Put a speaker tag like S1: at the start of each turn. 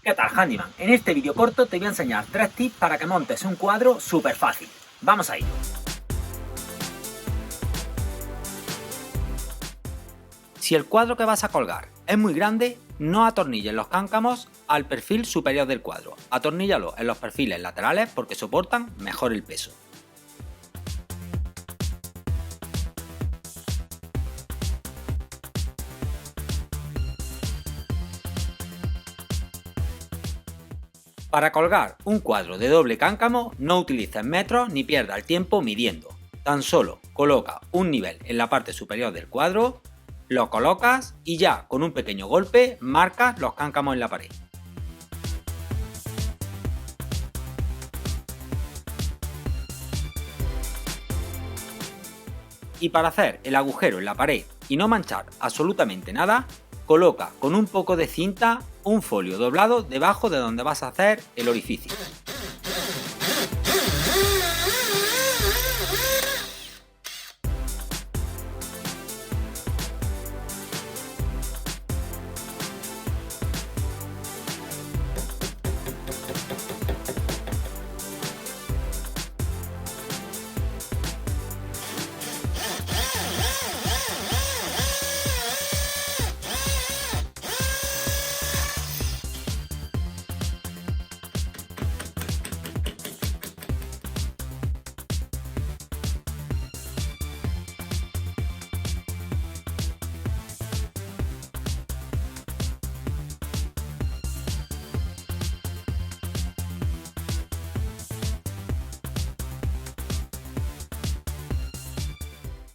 S1: ¿Qué tal, Handyman? En este vídeo corto te voy a enseñar 3 tips para que montes un cuadro súper fácil. ¡Vamos a ello! Si el cuadro que vas a colgar es muy grande, no atornilles los cáncamos al perfil superior del cuadro. Atorníllalos en los perfiles laterales porque soportan mejor el peso. Para colgar un cuadro de doble cáncamo no utilices metros ni pierdas el tiempo midiendo. Tan solo coloca un nivel en la parte superior del cuadro, lo colocas y ya con un pequeño golpe marcas los cáncamos en la pared. Y para hacer el agujero en la pared y no manchar absolutamente nada, coloca con un poco de cinta un folio doblado debajo de donde vas a hacer el orificio.